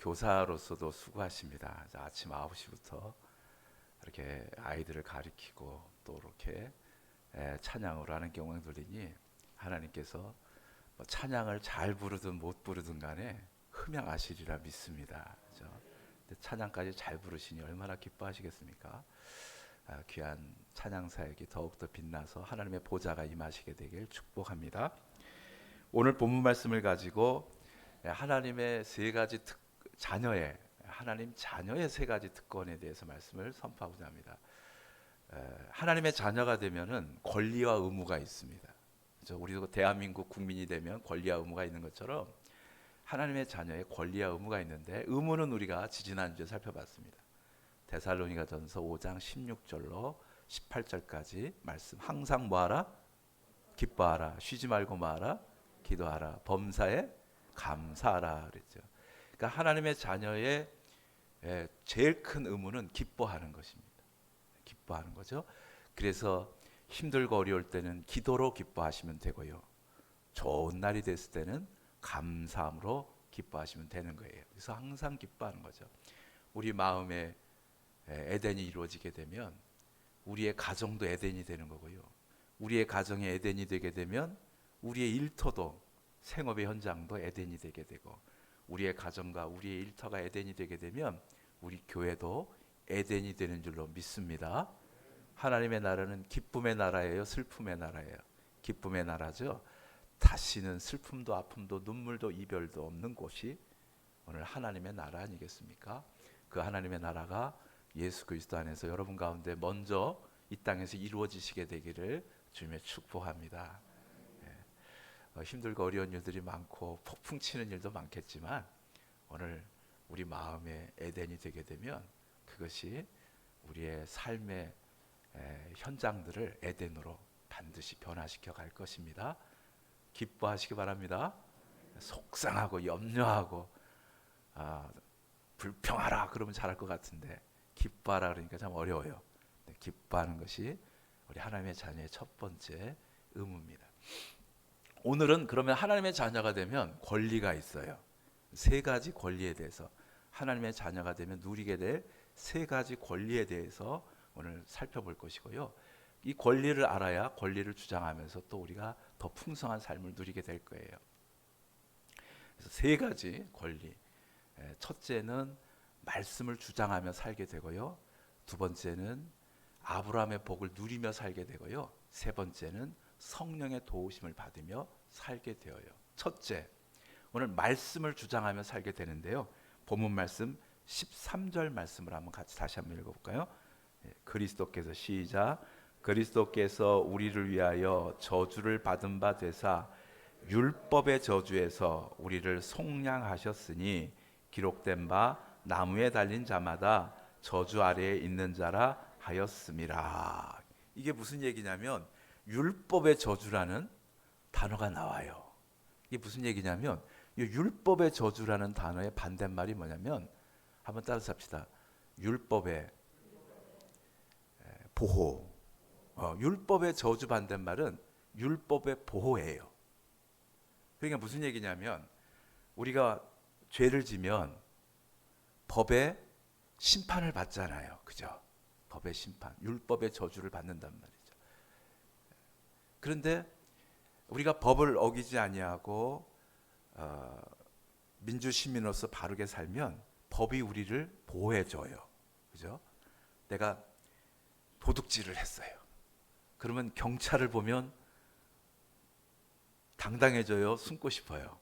교사로서도 수고하십니다. 아침 9시부터 이렇게 아이들을 가리키고 또 이렇게 찬양을 하는 경우들이니 하나님께서 찬양을 잘 부르든 못 부르든 간에 흠양하시리라 믿습니다. 그렇죠? 찬양까지 잘 부르시니 얼마나 기뻐하시겠습니까? 귀한 찬양 사역이 더욱더 빛나서 하나님의 보좌가 임하시게 되길 축복합니다. 오늘 본문 말씀을 가지고 하나님의 세 가지 자녀의 하나님 자녀의 세 가지 특권에 대해서 말씀을 선포하고자 합니다. 하나님의 자녀가 되면은 권리와 의무가 있습니다. 그렇죠? 우리도 대한민국 국민이 되면 권리와 의무가 있는 것처럼 하나님의 자녀의 권리와 의무가 있는데, 의무는 우리가 지지난주에 살펴봤습니다. 데살로니가전서 5장 16절로 18절까지 말씀, 항상 뭐하라? 기뻐하라. 쉬지 말고 뭐하라? 기도하라. 범사에 감사하라 그랬죠. 그러니까 하나님의 자녀의 제일 큰 의무는 기뻐하는 것입니다. 기뻐하는 거죠. 그래서 힘들고 어려울 때는 기도로 기뻐하시면 되고요, 좋은 날이 됐을 때는 감사함으로 기뻐하시면 되는 거예요. 그래서 항상 기뻐하는 거죠. 우리 마음에 에덴이 이루어지게 되면 우리의 가정도 에덴이 되는 거고요, 우리의 가정이 에덴이 되게 되면 우리의 일터도, 생업의 현장도 에덴이 되게 되고, 우리의 가정과 우리의 일터가 에덴이 되게 되면 우리 교회도 에덴이 되는 줄로 믿습니다. 하나님의 나라는 기쁨의 나라예요, 슬픔의 나라예요? 기쁨의 나라죠. 다시는 슬픔도 아픔도 눈물도 이별도 없는 곳이 오늘 하나님의 나라 아니겠습니까? 그 하나님의 나라가 예수 그리스도 안에서 여러분 가운데 먼저 이 땅에서 이루어지시게 되기를 주님의 축복합니다. 힘들고 어려운 일들이 많고 폭풍 치는 일도 많겠지만 오늘 우리 마음의 에덴이 되게 되면 그것이 우리의 삶의 현장들을 에덴으로 반드시 변화시켜 갈 것입니다. 기뻐하시기 바랍니다. 속상하고 염려하고 불평하라 그러면 잘할 것 같은데 기뻐하라 그러니까 참 어려워요. 기뻐하는 것이 우리 하나님의 자녀의 첫 번째 의무입니다. 오늘은 그러면 하나님의 자녀가 되면 권리가 있어요. 세 가지 권리에 대해서, 하나님의 자녀가 되면 누리게 될 세 가지 권리에 대해서 오늘 살펴볼 것이고요, 이 권리를 알아야 권리를 주장하면서 또 우리가 더 풍성한 삶을 누리게 될 거예요. 그래서 세 가지 권리. 첫째는 말씀을 주장하며 살게 되고요, 두 번째는 아브라함의 복을 누리며 살게 되고요, 세 번째는 성령의 도우심을 받으며 살게 되어요. 첫째, 오늘 말씀을 주장하며 살게 되는데요, 본문 말씀 13절 말씀을 한번 같이 다시 한번 읽어볼까요? 그리스도께서, 시작, 그리스도께서 우리를 위하여 저주를 받은 바 되사 율법의 저주에서 우리를 속량하셨으니 기록된 바 나무에 달린 자마다 저주 아래에 있는 자라 하였음이라. 이게 무슨 얘기냐면 율법의 저주라는 단어가 나와요. 이게 무슨 얘기냐면 이 율법의 저주라는 단어의 반대말이 뭐냐면, 한번 따라서 합시다. 율법의 보호. 율법의 저주 반대말은 율법의 보호예요. 그러니까 무슨 얘기냐면 우리가 죄를 지면 법의 심판을 받잖아요. 그죠? 법의 심판, 율법의 저주를 받는단 말이죠. 그런데 우리가 법을 어기지 아니하고 민주시민으로서 바르게 살면 법이 우리를 보호해줘요. 그죠? 내가 도둑질을 했어요. 그러면 경찰을 보면 당당해져요? 숨고 싶어요?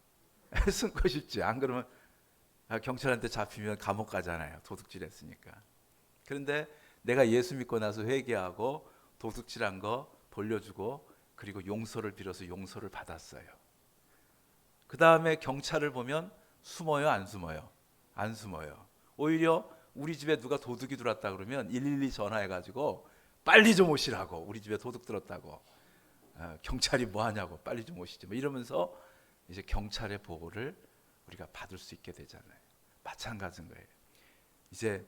숨고 싶지. 안 그러면 경찰한테 잡히면 감옥 가잖아요. 도둑질 했으니까. 그런데 내가 예수 믿고 나서 회개하고 도둑질한 거 돌려주고 그리고 용서를 빌어서 용서를 받았어요. 그 다음에 경찰을 보면 숨어요? 안 숨어요? 안 숨어요. 오히려 우리 집에 누가 도둑이 들어왔다 그러면 112 전화해가지고 빨리 좀 오시라고, 우리 집에 도둑 들었다고, 경찰이 뭐 하냐고, 빨리 좀 오시지, 뭐 이러면서 이제 경찰의 보호를 우리가 받을 수 있게 되잖아요. 마찬가지인 거예요. 이제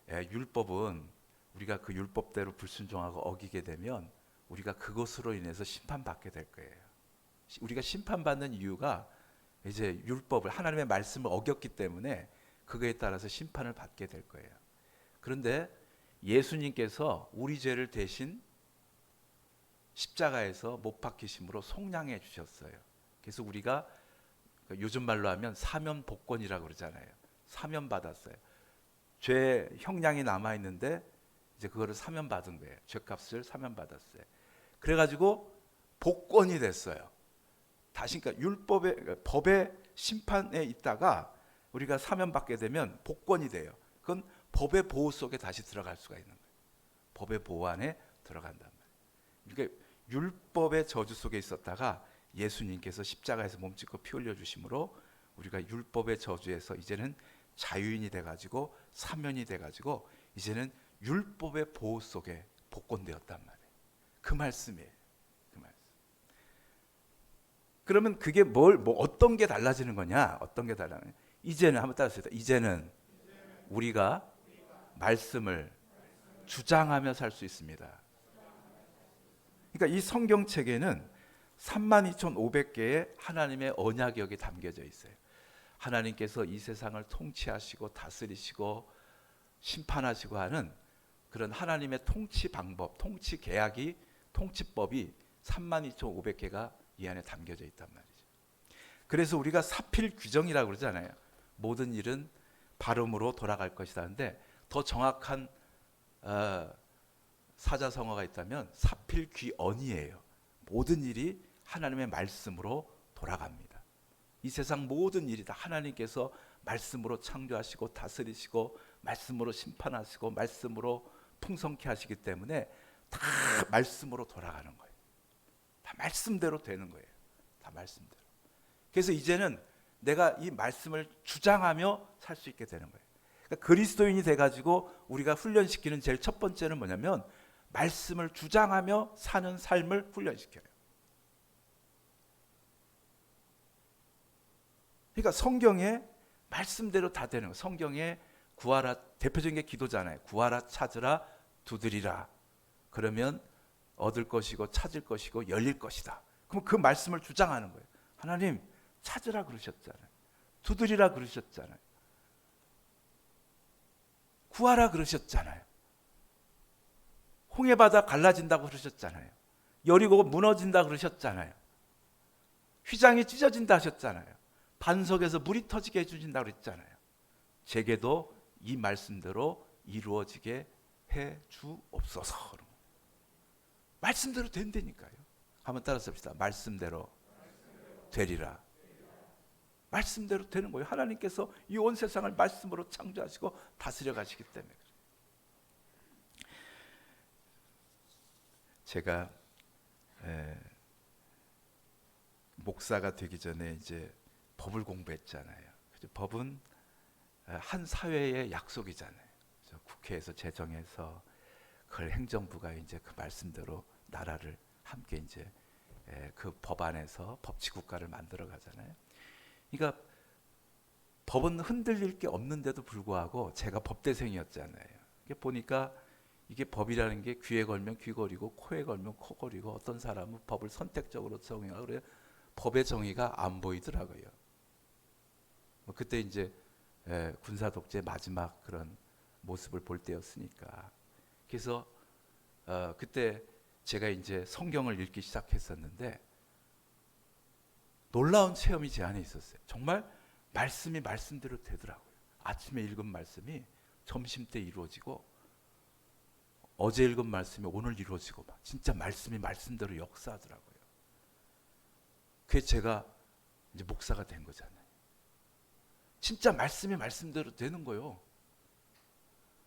율법은 우리가 그 율법대로 불순종하고 어기게 되면 우리가 그것으로 인해서 심판받게 될 거예요. 우리가 심판받는 이유가 이제 율법을, 하나님의 말씀을 어겼기 때문에 그거에 따라서 심판을 받게 될 거예요. 그런데 예수님께서 우리 죄를 대신 십자가에서 못 박히심으로 속량해 주셨어요. 그래서 우리가 요즘 말로 하면 사면 복권이라고 그러잖아요. 사면 받았어요. 죄 형량이 남아 있는데 이제 그거를 사면 받은 거예요. 죄값을 사면 받았어요. 그래가지고 복권이 됐어요. 다시 그러니까 율법의 법의 심판에 있다가 우리가 사면 받게 되면 복권이 돼요. 그건 법의 보호 속에 다시 들어갈 수가 있는 거예요. 법의 보호 안에 들어간단 말이에요. 그러니까 율법의 저주 속에 있었다가 예수님께서 십자가에서 몸짓고 피 흘려 주심으로 우리가 율법의 저주에서 이제는 자유인이 돼가지고 사면이 돼가지고 이제는 율법의 보호 속에 복권되었단 말이에요. 그 말씀이에요. 그 말씀. 그러면 그게 뭐 어떤 게 달라지는 거냐? 어떤 게 달라지는? 이제는 한번 따라서 이제는 우리가 말씀을 주장하며 살 수 있습니다. 그러니까 이 성경책에는 32,500개의 하나님의 언약역이 담겨져 있어요. 하나님께서 이 세상을 통치하시고 다스리시고 심판하시고 하는 그런 하나님의 통치 방법, 통치 계약이, 통치법이 32,500개가 이 안에 담겨져 있단 말이죠. 그래서 우리가 사필 규정이라고 그러잖아요. 모든 일은 발음으로 돌아갈 것이다 하는데 더 정확한 사자성어가 있다면 사필귀언이에요. 모든 일이 하나님의 말씀으로 돌아갑니다. 이 세상 모든 일이 다 하나님께서 말씀으로 창조하시고 다스리시고 말씀으로 심판하시고 말씀으로 풍성케 하시기 때문에 다 말씀으로 돌아가는 거예요. 다 말씀대로 되는 거예요. 다 말씀대로. 그래서 이제는 내가 이 말씀을 주장하며 살 수 있게 되는 거예요. 그러니까 그리스도인이 돼가지고 우리가 훈련시키는 제일 첫 번째는 뭐냐면 말씀을 주장하며 사는 삶을 훈련시켜요. 그러니까 성경에 말씀대로 다 되는 거예요. 성경에 구하라, 대표적인 게 기도잖아요. 구하라, 찾으라, 두드리라. 그러면 얻을 것이고 찾을 것이고 열릴 것이다. 그럼 그 말씀을 주장하는 거예요. 하나님 찾으라 그러셨잖아요. 두드리라 그러셨잖아요. 구하라 그러셨잖아요. 홍해바다 갈라진다고 그러셨잖아요. 여리고가 무너진다 그러셨잖아요. 휘장이 찢어진다 하셨잖아요. 반석에서 물이 터지게 해주신다 그랬잖아요. 제게도 이 말씀대로 이루어지게 해 주옵소서. 말씀대로 된다니까요. 한번 따라서 합시다. 말씀대로 되리라. 말씀대로 되는 거예요. 하나님께서 이 온 세상을 말씀으로 창조하시고 다스려 가시기 때문에. 제가 목사가 되기 전에 이제 법을 공부했잖아요. 법은 한 사회의 약속이잖아요. 국회에서 제정해서 그걸 행정부가 이제 그 말씀대로 나라를 함께 이제 그 법 안에서 법치국가를 만들어 가잖아요. 그러니까 법은 흔들릴 게 없는데도 불구하고 제가 법대생이었잖아요. 보니까 이게 법이라는 게 귀에 걸면 귀걸이고 코에 걸면 코걸이고 어떤 사람은 법을 선택적으로 정의하고 그래요. 법의 정의가 안 보이더라고요. 그때 이제 군사 독재 마지막 그런 모습을 볼 때였으니까. 그래서 그때 제가 이제 성경을 읽기 시작했었는데 놀라운 체험이 제 안에 있었어요. 정말 말씀이 말씀대로 되더라고요. 아침에 읽은 말씀이 점심 때 이루어지고 어제 읽은 말씀이 오늘 이루어지고 막 진짜 말씀이 말씀대로 역사하더라고요. 그게 제가 이제 목사가 된 거잖아요. 진짜 말씀이 말씀대로 되는 거예요.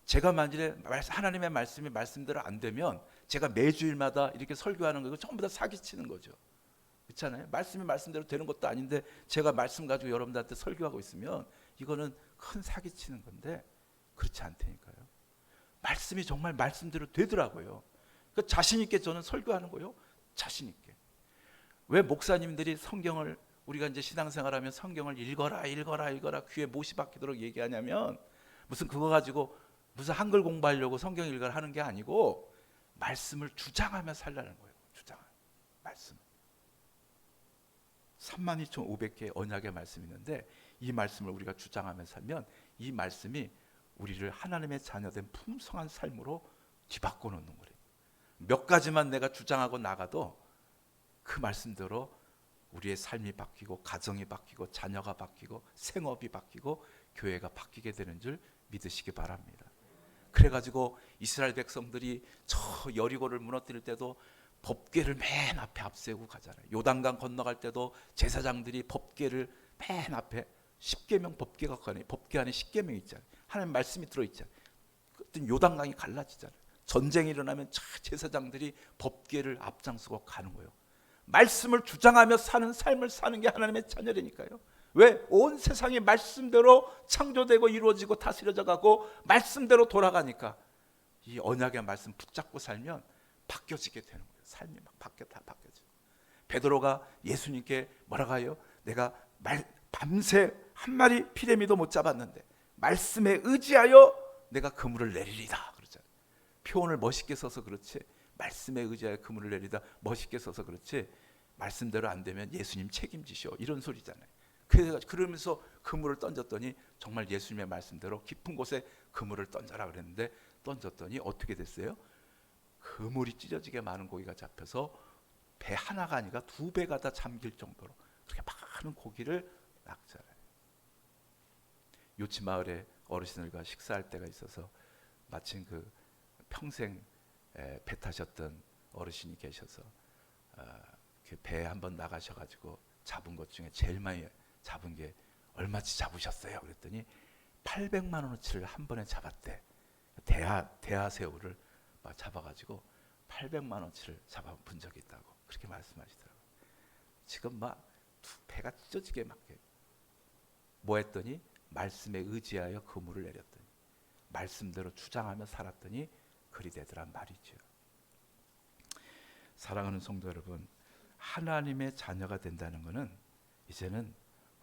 제가 만일에 하나님의 말씀이 말씀대로 안 되면 제가 매주일마다 이렇게 설교하는 거 전부 다 사기치는 거죠. 그렇잖아요. 말씀이 말씀대로 되는 것도 아닌데 제가 말씀 가지고 여러분들한테 설교하고 있으면 이거는 큰 사기치는 건데 그렇지 않다니까요. 말씀이 정말 말씀대로 되더라고요. 그러니까 자신 있게 저는 설교하는 거예요. 자신 있게. 왜 목사님들이 성경을 우리가 이제 신앙생활하면 성경을 읽어라 귀에 못이 박히도록 얘기하냐면 무슨 그거 가지고 무슨 한글 공부하려고 성경 읽어라 하는 게 아니고 말씀을 주장하며 살라는 거예요. 주장하는 말씀. 32,500개의 언약의 말씀이 있는데 이 말씀을 우리가 주장하며 살면 이 말씀이 우리를 하나님의 자녀된 풍성한 삶으로 뒤바꿔 놓는 거예요. 몇 가지만 내가 주장하고 나가도 그 말씀대로 우리의 삶이 바뀌고 가정이 바뀌고 자녀가 바뀌고 생업이 바뀌고 교회가 바뀌게 되는 줄 믿으시기 바랍니다. 그래가지고 이스라엘 백성들이 저 여리고를 무너뜨릴 때도 법궤를 맨 앞에 앞세우고 가잖아요. 요단강 건너갈 때도 제사장들이 법궤를 맨 앞에, 십계명 법궤가 가네. 법궤 안에 십계명 있잖아요. 하나님 말씀이 들어있잖아요. 그때 요단강이 갈라지잖아요. 전쟁이 일어나면 제사장들이 법궤를 앞장서고 가는 거예요. 말씀을 주장하며 사는 삶을 사는 게 하나님의 자녀라니까요. 왜? 온 세상이 말씀대로 창조되고 이루어지고 다스려져 가고 말씀대로 돌아가니까 이 언약의 말씀 붙잡고 살면 바뀌어지게 되는 거예요. 삶이 막 바뀌어져. 베드로가 예수님께 뭐라고 해요? 내가 밤새 한 마리 피레미도 못 잡았는데 말씀에 의지하여 내가 그물을 내리리다 그러잖아요. 표현을 멋있게 써서 그렇지, 말씀에 의지하여 그물을 내리다 멋있게 써서 그렇지, 말씀대로 안 되면 예수님 책임지시오 이런 소리잖아요. 그러면서 그물을 던졌더니 정말 예수님의 말씀대로 깊은 곳에 그물을 던져라 그랬는데 던졌더니 어떻게 됐어요? 그물이 찢어지게 많은 고기가 잡혀서 배 하나가 아니라 2배가 다 잠길 정도로 그렇게 많은 고기를 낚잖아요. 요치마을에 어르신들과 식사할 때가 있어서 마침 그 평생 배 타셨던 어르신이 계셔서 배 한번 나가셔가지고 잡은 것 중에 제일 많이 잡은 게 얼마치 잡으셨어요? 그랬더니 800만 원어치를 한 번에 잡았대. 대하 새우를 막 잡아가지고 800만 원어치를 잡아본 적이 있다고 그렇게 말씀하시더라고요. 지금 막 배가 찢어지게 막 뭐 했더니 말씀에 의지하여 그물을 내렸더니 말씀대로 주장하며 살았더니 그리 되더란 말이죠. 사랑하는 성도 여러분, 하나님의 자녀가 된다는 것은 이제는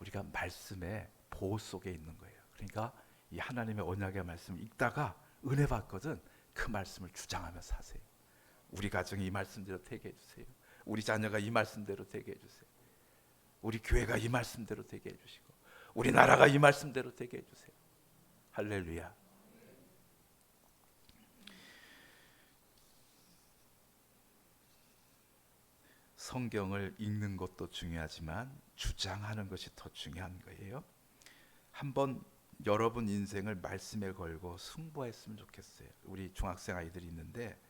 우리가 말씀의 보호 속에 있는 거예요. 그러니까 이 하나님의 언약의 말씀을 읽다가 은혜 받거든 그 말씀을 주장하며 사세요. 우리 가정이 이 말씀대로 되게 해주세요. 우리 자녀가 이 말씀대로 되게 해주세요. 우리 교회가 이 말씀대로 되게 해주시고 우리 나라가 이 말씀대로 되게 해주세요. 할렐루야. 성경을 읽는 것도 중요하지만 주장하는 것이 더 중요한 거예요. 한번 여러분 인생을 말씀에 걸고 승부했으면 좋겠어요. 우리 중학생 아이들이 있는데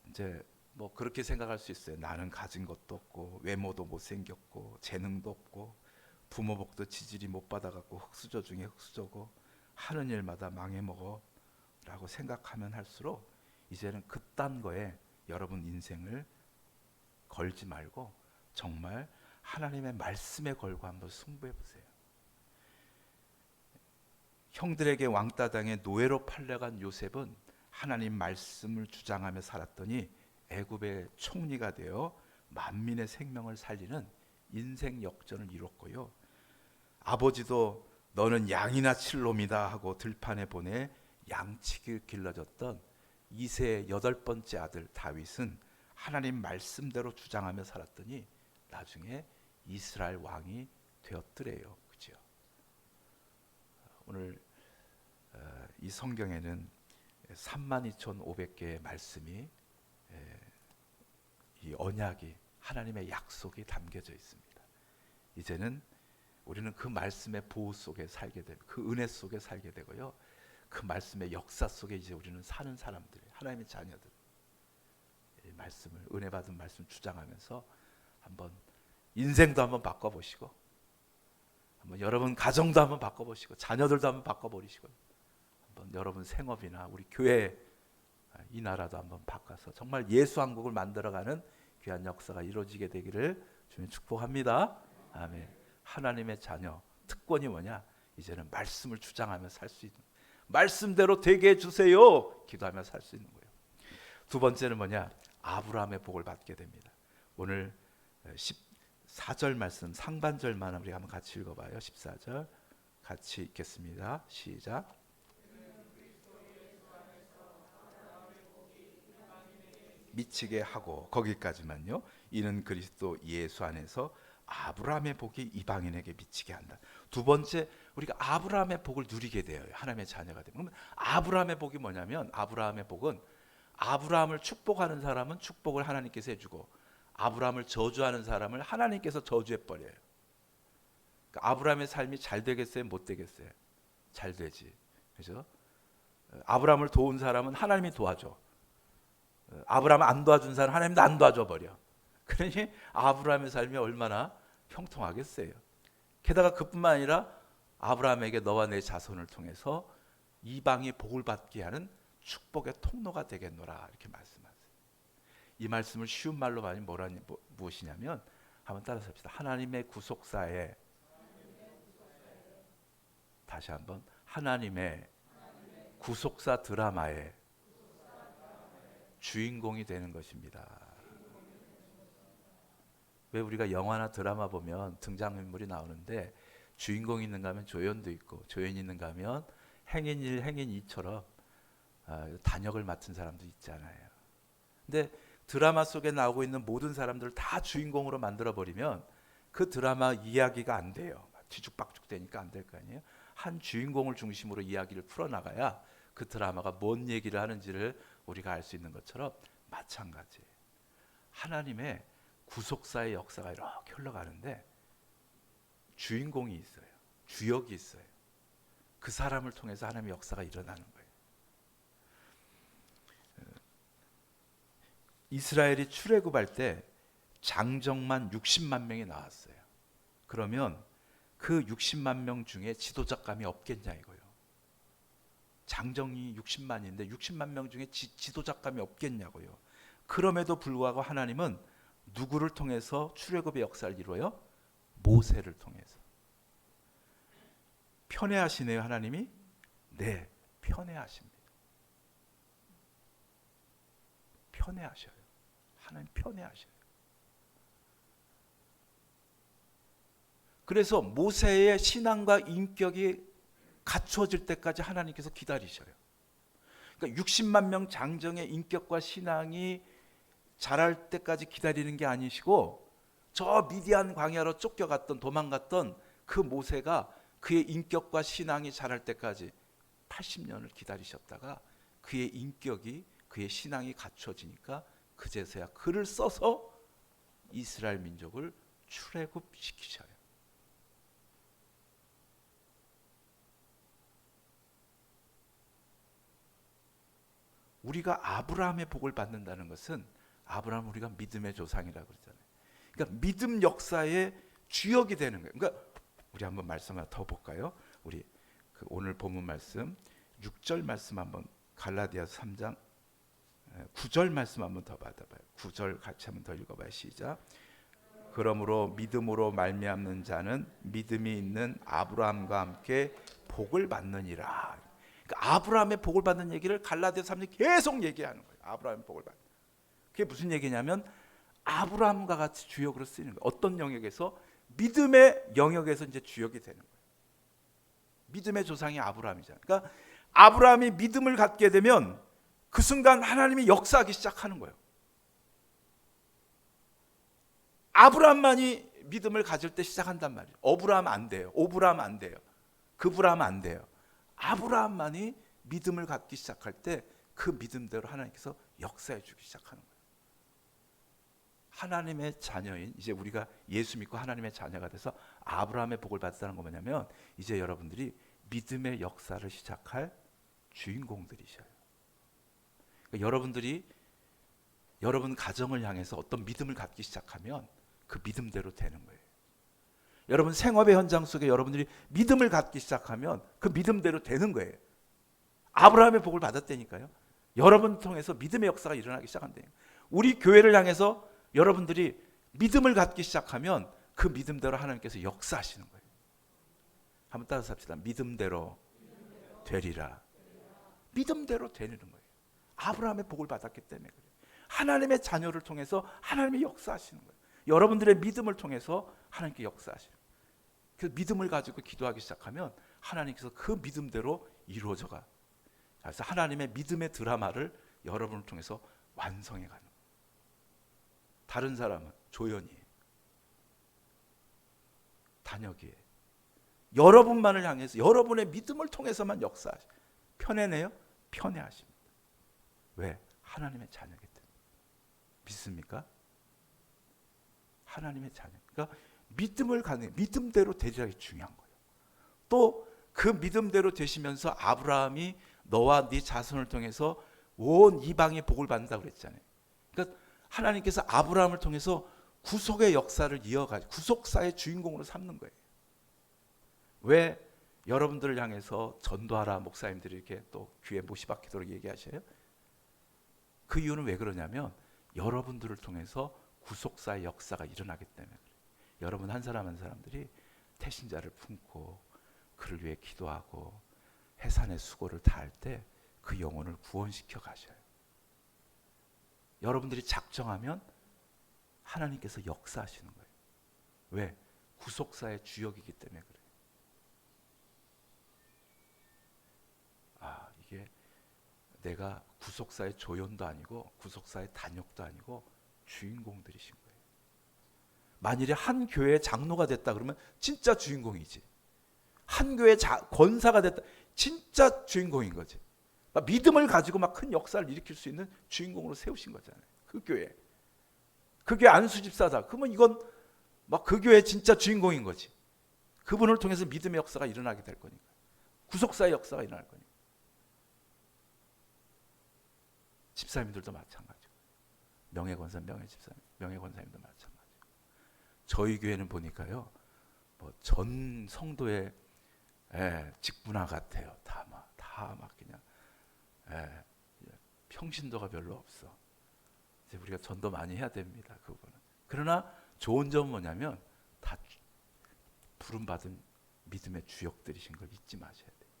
이제 뭐 그렇게 생각할 수 있어요. 나는 가진 것도 없고 외모도 못생겼고 재능도 없고 부모 복도 지지리 못 받아갖고 흙수저 중에 흙수저고 하는 일마다 망해먹어 라고 생각하면 할수록 이제는 그딴 거에 여러분 인생을 걸지 말고 정말 하나님의 말씀에 걸고 한번 승부해 보세요. 형들에게 왕따 당해 노예로 팔려간 요셉은 하나님 말씀을 주장하며 살았더니 애굽의 총리가 되어 만민의 생명을 살리는 인생 역전을 이뤘고요. 아버지도 너는 양이나 칠 놈이다 하고 들판에 보내 양치기를 길러줬던 이세의 8번째 아들 다윗은 하나님 말씀대로 주장하며 살았더니 나중에 이스라엘 왕이 되었더래요. 그죠? 오늘 이 성경에는 32,500개의 말씀이 이 언약이 하나님의 약속이 담겨져 있습니다. 이제는 우리는 그 말씀의 보호 속에 살게 되고 그 은혜 속에 살게 되고요. 그 말씀의 역사 속에 이제 우리는 사는 사람들, 하나님의 자녀들. 이 말씀을 은혜 받은 말씀 주장하면서 한번 인생도 한번 바꿔보시고 한번 여러분 가정도 한번 바꿔보시고 자녀들도 한번 바꿔버리시고 한번 여러분 생업이나 우리 교회 이 나라도 한번 바꿔서 정말 예수 한국을 만들어가는 귀한 역사가 이루어지게 되기를 주님 축복합니다. 아멘. 하나님의 자녀 특권이 뭐냐? 이제는 말씀을 주장하며 살 수 있는, 말씀대로 되게 해주세요 기도하며 살 수 있는 거예요. 두 번째는 뭐냐? 아브라함의 복을 받게 됩니다. 오늘 14절 말씀 상반절만 우리 한번 같이 읽어봐요. 14절 같이 읽겠습니다. 시작. 미치게 하고, 거기까지만요. 이는 그리스도 예수 안에서 아브라함의 복이 이방인에게 미치게 한다. 두 번째, 우리가 아브라함의 복을 누리게 돼요. 하나님의 자녀가 되면. 그럼 아브라함의 복이 뭐냐면, 아브라함의 복은 아브라함을 축복하는 사람은 축복을 하나님께서 해주고, 아브라함을 저주하는 사람을 하나님께서 저주해 버려요. 그러니까 아브라함의 삶이 잘 되겠어요, 못 되겠어요? 잘 되지. 그죠? 아브라함을 도운 사람은 하나님이 도와줘. 아브라함을 안 도와준 사람은 하나님도 안 도와줘 버려. 그러니 아브라함의 삶이 얼마나 형통하겠어요. 게다가 그뿐만 아니라 아브라함에게 너와 내 자손을 통해서 이방이 복을 받게 하는 축복의 통로가 되겠노라, 이렇게 말씀하세요. 이 말씀을 쉬운 말로 많이 무엇이냐면, 한번 따라서 합시다. 하나님의 구속사에, 다시 한번, 하나님의 구속사 드라마의 주인공이 되는 것입니다. 왜 우리가 영화나 드라마 보면 등장인물이 나오는데 주인공이 있는가 하면 조연도 있고, 조연이 있는가 하면 행인 1, 행인 2처럼 단역을 맡은 사람도 있잖아요. 근데 드라마 속에 나오고 있는 모든 사람들을 다 주인공으로 만들어버리면 그 드라마 이야기가 안 돼요. 뒤죽박죽 되니까 안 될 거 아니에요. 한 주인공을 중심으로 이야기를 풀어나가야 그 드라마가 뭔 얘기를 하는지를 우리가 알 수 있는 것처럼 마찬가지예요. 하나님의 구속사의 역사가 이렇게 흘러가는데 주인공이 있어요. 주역이 있어요. 그 사람을 통해서 하나님의 역사가 일어나는 거예요. 이스라엘이 출애굽할 때 장정만 60만 명이 나왔어요. 그러면 그 60만 명 중에 지도자감이 없겠냐 이거예요. 장정이 60만인데 60만 명 중에 지도자감이 없겠냐고요. 그럼에도 불구하고 하나님은 누구를 통해서 출애굽의 역사를 이루어요? 모세를 통해서. 편애하시네요, 하나님이? 네, 편애하십니다. 편애하셔요. 하나님 편애하셔요. 그래서 모세의 신앙과 인격이 갖추어질 때까지 하나님께서 기다리셔요. 그러니까 60만 명 장정의 인격과 신앙이 자랄 때까지 기다리는 게 아니시고, 저 미디안 광야로 쫓겨갔던, 도망갔던 그 모세가 그의 인격과 신앙이 자랄 때까지 80년을 기다리셨다가 그의 인격이, 그의 신앙이 갖춰지니까 그제서야 글을 써서 이스라엘 민족을 출애굽시키셔요. 우리가 아브라함의 복을 받는다는 것은, 아브라함 우리가 믿음의 조상이라고 그러잖아요. 그러니까 믿음 역사의 주역이 되는 거예요. 그러니까 우리 한번 말씀 하나 더 볼까요? 우리 오늘 본문 말씀 6절 말씀 한번, 갈라디아서 3장 9절 말씀 한번 더 받아봐요. 9절 같이 한번 더 읽어봐요. 시작. 그러므로 믿음으로 말미암는 자는 믿음이 있는 아브라함과 함께 복을 받느니라. 그러니까 아브라함의 복을 받는 얘기를 갈라디아서 3장 계속 얘기하는 거예요. 아브라함의 복을 받는. 그게 무슨 얘기냐면 아브라함과 같이 주역으로 쓰이는 거예요. 어떤 영역에서? 믿음의 영역에서 이제 주역이 되는 거예요. 믿음의 조상이 아브라함이잖아요. 그러니까 아브라함이 믿음을 갖게 되면 그 순간 하나님이 역사하기 시작하는 거예요. 아브라함만이 믿음을 가질 때 시작한단 말이에요. 어브라함 안 돼요. 오브라함 안 돼요. 그브라함 안 돼요. 아브라함만이 믿음을 갖기 시작할 때 그 믿음대로 하나님께서 역사해 주기 시작하는 거예요. 하나님의 자녀인, 이제 우리가 예수 믿고 하나님의 자녀가 돼서 아브라함의 복을 받았다는 건 뭐냐면, 이제 여러분들이 믿음의 역사를 시작할 주인공들이셔요. 그러니까 여러분들이 여러분 가정을 향해서 어떤 믿음을 갖기 시작하면 그 믿음대로 되는 거예요. 여러분 생업의 현장 속에 여러분들이 믿음을 갖기 시작하면 그 믿음대로 되는 거예요. 아브라함의 복을 받았다니까요. 여러분 통해서 믿음의 역사가 일어나기 시작한대요. 우리 교회를 향해서 여러분들이 믿음을 갖기 시작하면 그 믿음대로 하나님께서 역사하시는 거예요. 한번 따라서 합시다. 믿음대로 되리라. 믿음대로 되는 거예요. 아브라함의 복을 받았기 때문에 그래요. 하나님의 자녀를 통해서 하나님이 역사하시는 거예요. 여러분들의 믿음을 통해서 하나님께 역사하시는 거예요. 그 믿음을 가지고 기도하기 시작하면 하나님께서 그 믿음대로 이루어져 가. 그래서 하나님의 믿음의 드라마를 여러분을 통해서 완성해 가는 거예요. 다른 사람은 조연이에요. 단역이에요. 여러분만을 향해서 여러분의 믿음을 통해서만 역사하시. 편애네요? 편애하십니다. 왜? 하나님의 자녀이기 때문에. 믿습니까? 하나님의 자녀. 그러니까 믿음을 가는 믿음대로 되리라 게 중요한 거예요. 또 그 믿음대로 되시면서 아브라함이 너와 네 자손을 통해서 온 이방의 복을 받는다고 그랬잖아요. 그러니까 하나님께서 아브라함을 통해서 구속의 역사를 이어가 구속사의 주인공으로 삼는 거예요. 왜 여러분들을 향해서 전도하라 목사님들이 이렇게 또 귀에 못이 박히도록 얘기하셔요? 그 이유는 왜 그러냐면 여러분들을 통해서 구속사의 역사가 일어나기 때문에 그래요. 여러분 한 사람 한 사람들이 태신자를 품고 그를 위해 기도하고 해산의 수고를 다할 때 그 영혼을 구원시켜 가셔요. 여러분들이 작정하면 하나님께서 역사하시는 거예요. 왜? 구속사의 주역이기 때문에 그래요. 이게 내가 구속사의 조연도 아니고 구속사의 단역도 아니고 주인공들이신 거예요. 만일에 한 교회의 장로가 됐다 그러면 진짜 주인공이지. 한 교회의 권사가 됐다 진짜 주인공인 거지. 믿음을 가지고 막 큰 역사를 일으킬 수 있는 주인공으로 세우신 거잖아요. 그 교회. 그 교회 안수집사다. 그러면 이건 막 그 교회의 진짜 주인공인 거지. 그분을 통해서 믿음의 역사가 일어나게 될 거니까. 구속사의 역사가 일어날 거니까. 집사님들도 마찬가지고. 명예권사, 명예권사님도 마찬가지고. 저희 교회는 보니까요. 뭐 전 성도의 직분화 같아요. 다 막 그냥 평신도가 별로 없어. 이제 우리가 전도 많이 해야 됩니다. 그거는. 그러나 좋은 점은 뭐냐면 다 부름받은 믿음의 주역들이신 걸 잊지 마셔야 돼요.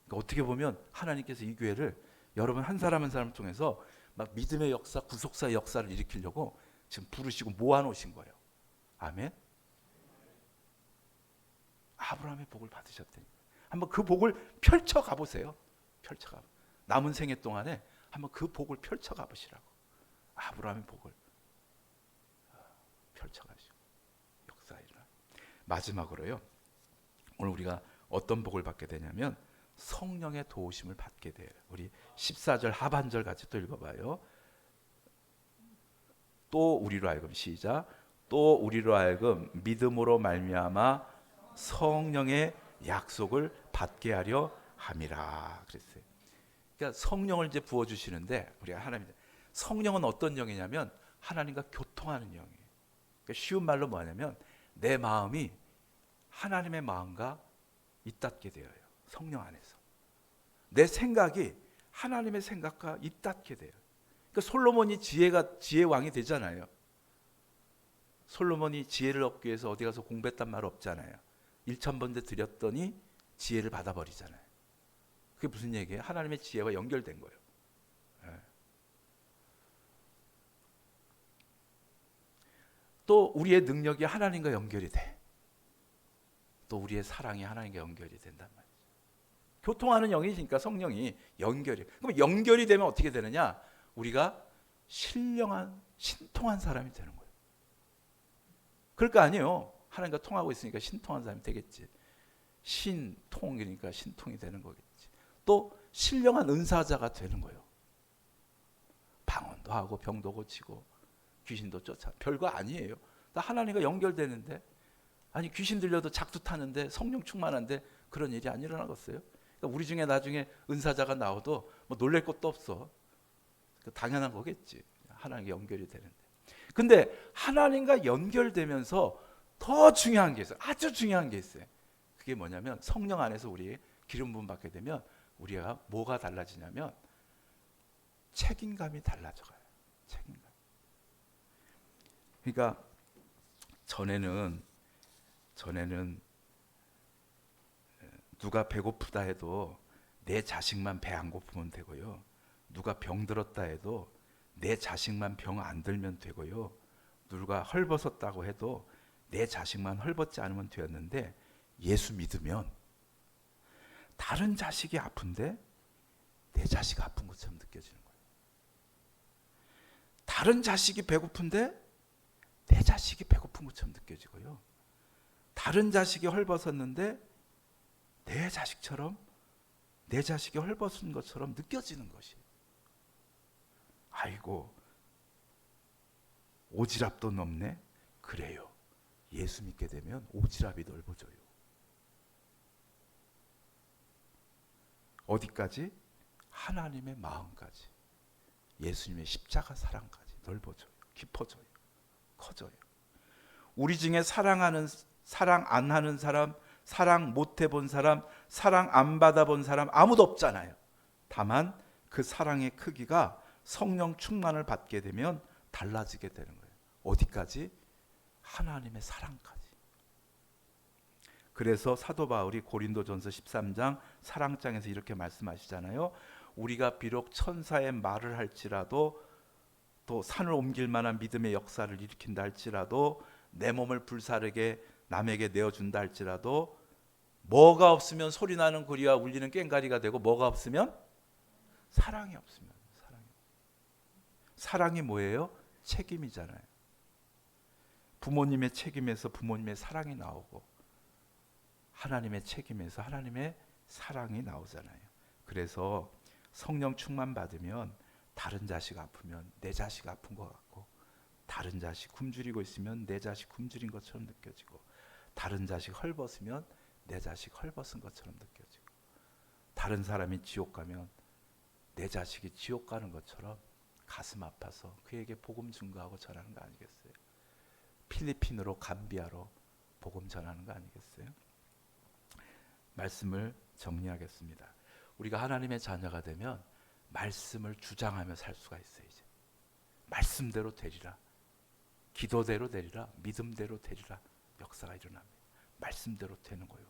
그러니까 어떻게 보면 하나님께서 이 교회를 여러분 한 사람 한 사람을 통해서 막 믿음의 역사, 구속사의 역사를 일으키려고 지금 부르시고 모아놓으신 거예요. 아멘. 아브라함의 복을 받으셨다니. 한번 그 복을 펼쳐 가보세요. 펼쳐가. 남은 생애 동안에 한번 그 복을 펼쳐 가보시라고. 아브라함의 복을 펼쳐 가시고 역사 일어나. 마지막으로요. 오늘 우리가 어떤 복을 받게 되냐면 성령의 도우심을 받게 돼요. 우리 14절 하반절 같이 또 읽어봐요. 또 우리로 하여금 시작. 또 우리로 하여금 믿음으로 말미암아 성령의 약속을 받게 하려 함이라 그랬어요. 그러니까 성령을 이제 부어 주시는데 우리가 하나님 성령은 어떤 영이냐면 하나님과 교통하는 영이에요. 그러니까 쉬운 말로 뭐냐면 내 마음이 하나님의 마음과 잇닿게 되어요. 성령 안에서 내 생각이 하나님의 생각과 잇닿게 돼요. 그러니까 솔로몬이 지혜 왕이 되잖아요. 솔로몬이 지혜를 얻기 위해서 어디 가서 공부했단 말 없잖아요. 1,000번째 드렸더니 지혜를 받아버리잖아요. 그게 무슨 얘기예요? 하나님의 지혜와 연결된 거예요. 또 우리의 능력이 하나님과 연결이 돼. 또 우리의 사랑이 하나님과 연결이 된단 말이죠. 교통하는 영이니까 성령이 연결이. 그럼 연결이 되면 어떻게 되느냐? 우리가 신령한 신통한 사람이 되는 거예요. 그럴 거 아니에요. 하나님과 통하고 있으니까 신통한 사람이 되겠지. 신통이니까 신통이 되는 거겠지. 또 신령한 은사자가 되는 거예요. 방언도 하고 병도 고치고 귀신도 쫓아. 별거 아니에요. 나 하나님과 연결되는데 아니 귀신 들려도 작두 타는데 성령 충만한데 그런 일이 안 일어나겠어요? 그러니까 우리 중에 나중에 은사자가 나와도 뭐 놀랄 것도 없어. 당연한 거겠지. 하나님과 연결이 되는데. 근데 하나님과 연결되면서 더 중요한 게 있어요. 아주 중요한 게 있어요. 그게 뭐냐면 성령 안에서 우리 기름 부음 받게 되면 우리가 뭐가 달라지냐면 책임감이 달라져가요. 책임감. 그러니까 전에는 누가 배고프다 해도 내 자식만 배 안 고프면 되고요. 누가 병 들었다 해도 내 자식만 병 안 들면 되고요. 누가 헐벗었다고 해도 내 자식만 헐벗지 않으면 되었는데 예수 믿으면 다른 자식이 아픈데 내 자식 아픈 것처럼 느껴지는 거예요. 다른 자식이 배고픈데 내 자식이 배고픈 것처럼 느껴지고요. 다른 자식이 헐벗었는데 내 자식처럼, 내 자식이 헐벗은 것처럼 느껴지는 것이. 아이고, 오지랖도 넓네. 그래요. 예수 믿게 되면 오지랖이 넓어져요. 어디까지? 하나님의 마음까지, 예수님의 십자가 사랑까지 넓어져요. 깊어져요. 커져요. 우리 중에 사랑하는, 사랑 안 하는 사람, 사랑 못 해본 사람, 사랑 안 받아본 사람 아무도 없잖아요. 다만 그 사랑의 크기가 성령 충만을 받게 되면 달라지게 되는 거예요. 어디까지? 하나님의 사랑까지. 그래서 사도 바울이 고린도전서 13장 사랑장에서 이렇게 말씀하시잖아요. 우리가 비록 천사의 말을 할지라도, 또 산을 옮길 만한 믿음의 역사를 일으킨다 할지라도, 내 몸을 불사르게 남에게 내어준다 할지라도, 뭐가 없으면 소리나는 구리와 울리는 꽹과리가 되고, 뭐가 없으면? 사랑이 없으면. 사랑이 뭐예요? 책임이잖아요. 부모님의 책임에서 부모님의 사랑이 나오고, 하나님의 책임에서 하나님의 사랑이 나오잖아요. 그래서 성령 충만 받으면 다른 자식 아프면 내 자식 아픈 것 같고, 다른 자식 굶주리고 있으면 내 자식 굶주린 것처럼 느껴지고, 다른 자식 헐벗으면 내 자식 헐벗은 것처럼 느껴지고, 다른 사람이 지옥 가면 내 자식이 지옥 가는 것처럼 가슴 아파서 그에게 복음 증거하고 전하는 거 아니겠어요? 필리핀으로, 감비아로 복음 전하는 거 아니겠어요? 말씀을 정리하겠습니다. 우리가 하나님의 자녀가 되면 말씀을 주장하며 살 수가 있어요. 이제 말씀대로 되리라, 기도대로 되리라, 믿음대로 되리라 역사가 일어납니다. 말씀대로 되는 거예요.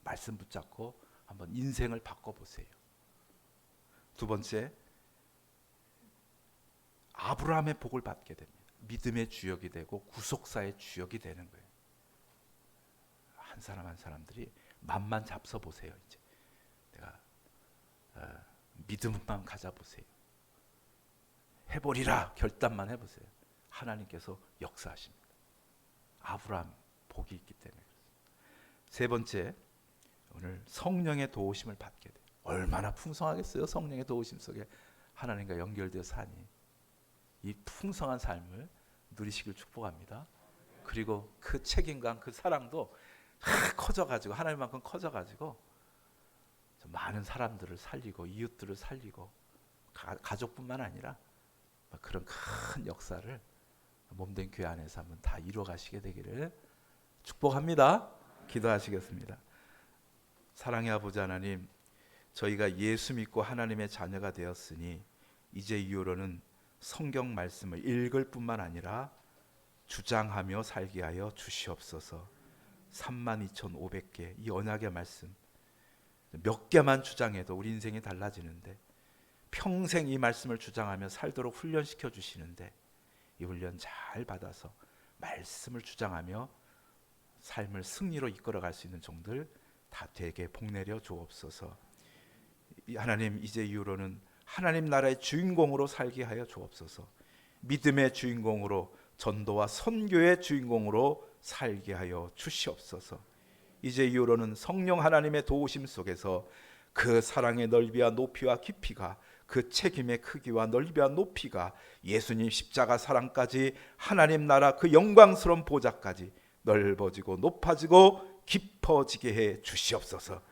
말씀 붙잡고 한번 인생을 바꿔보세요. 두 번째, 아브라함의 복을 받게 됩니다. 믿음의 주역이 되고 구속사의 주역이 되는 거예요. 한 사람 한 사람들이 맘만 잡숴 보세요. 이제 내가 믿음만 가져보세요. 해보리라 결단만 해보세요. 하나님께서 역사하십니다. 아브라함 복이 있기 때문에. 세 번째, 오늘 성령의 도우심을 받게 돼요. 얼마나 풍성하겠어요. 성령의 도우심 속에 하나님과 연결되어 사니 이 풍성한 삶을 누리시길 축복합니다. 그리고 그 책임감, 그 사랑도 커져가지고, 하나님만큼 커져가지고 많은 사람들을 살리고 이웃들을 살리고 가족뿐만 아니라 그런 큰 역사를 몸된 교회 안에서 한번 다 이루어가시게 되기를 축복합니다. 기도하시겠습니다. 사랑의 아버지 하나님, 저희가 예수 믿고 하나님의 자녀가 되었으니 이제 이후로는 성경 말씀을 읽을 뿐만 아니라 주장하며 살게 하여 주시옵소서. 32,500개 이 언약의 말씀 몇 개만 주장해도 우리 인생이 달라지는데, 평생 이 말씀을 주장하며 살도록 훈련시켜 주시는데, 이 훈련 잘 받아서 말씀을 주장하며 삶을 승리로 이끌어갈 수 있는 종들 다 되게 복내려 주옵소서. 하나님, 이제 이후로는 하나님 나라의 주인공으로 살게 하여 주옵소서. 믿음의 주인공으로, 전도와 선교의 주인공으로 살게 하여 주시옵소서. 이제 이후로는 성령 하나님의 도우심 속에서 그 사랑의 넓이와 높이와 깊이가, 그 책임의 크기와 넓이와 높이가 예수님 십자가 사랑까지, 하나님 나라 그 영광스러운 보좌까지 넓어지고 높아지고 깊어지게 해 주시옵소서.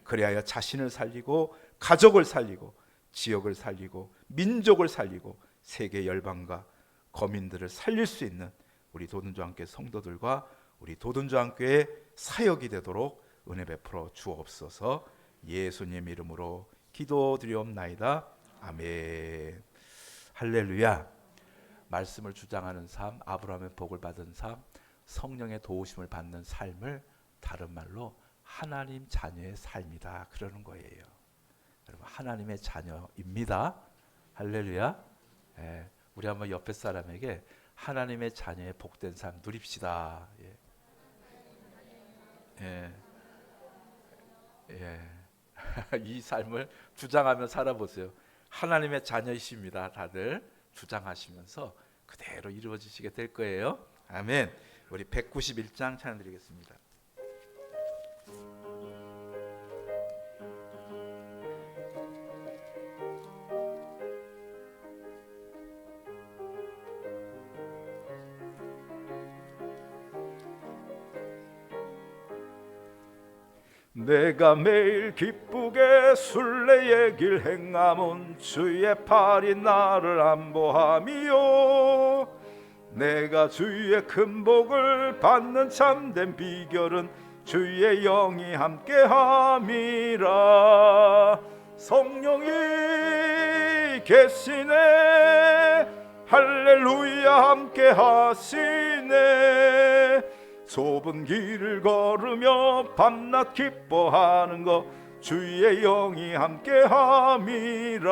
그리하여 자신을 살리고 가족을 살리고 지역을 살리고 민족을 살리고 세계 열방과 거민들을 살릴 수 있는 우리 도든조항교회 성도들과 우리 도든조항교회 사역이 되도록 은혜 베풀어 주옵소서. 예수님 이름으로 기도드리옵나이다. 아멘. 할렐루야. 말씀을 주장하는 삶, 아브라함의 복을 받은 삶, 성령의 도우심을 받는 삶을 다른 말로 하나님 자녀의 삶이다 그러는 거예요. 여러분, 하나님의 자녀입니다. 할렐루야. 우리 한번 옆에 사람에게 하나님의 자녀의 복된 삶 누립시다. 이 삶을 주장하며 살아보세요. 하나님의 자녀이십니다. 다들 주장하시면서 그대로 이루어지시게 될 거예요. 아멘. 우리 191장 찬양 드리겠습니다. 내가 매일 기쁘게 순례의 길 행함은 주의 팔이 나를 안보함이요 내가 주의 큰 복을 받는 참된 비결은 주의 영이 함께함이라 성령이 계시네 할렐루야 함께하시네 좁은 길을 걸으며 밤낮 기뻐하는 것 주의 영이 함께함이라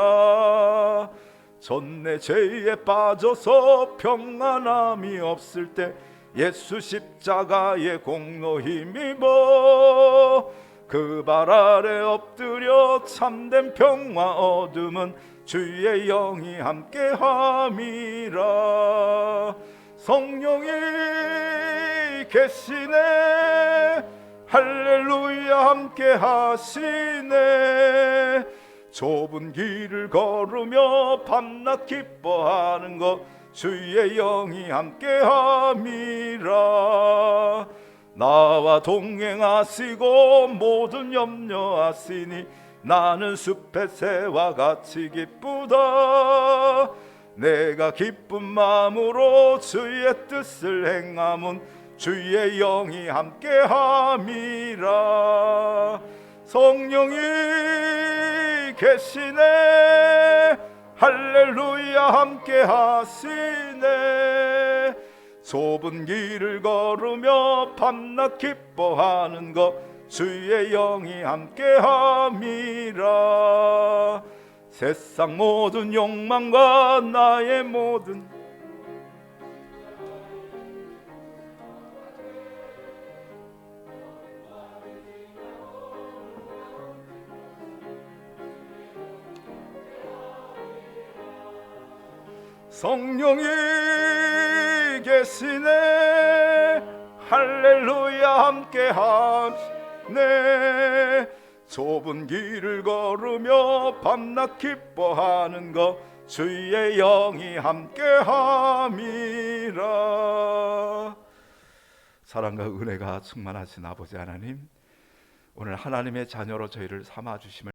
전 내 죄에 빠져서 평안함이 없을 때 예수 십자가의 공로 힘입어 그 발 아래 엎드려 참된 평화 얻음은 주의 영이 함께함이라 성령이 계시네 할렐루야 함께하시네 좁은 길을 걸으며 밤낮 기뻐하는 것 주의 영이 함께함이라 나와 동행하시고 모든 염려하시니 나는 숲의 새와 같이 기쁘다 내가 기쁜 마음으로 주의 뜻을 행함은 주의 영이 함께함이라 성령이 계시네 할렐루야 함께하시네 좁은 길을 걸으며 밤낮 기뻐하는 것 주의 영이 함께함이라 세상 모든 욕망과 나의 모든 성령이 계시네 할렐루야 함께하네 좁은 길을 걸으며 밤낮 기뻐하는 것 주의 영이 함께함이라 사랑과 은혜가 충만하신 아버지 하나님 오늘 하나님의 자녀로 저희를 삼아주심을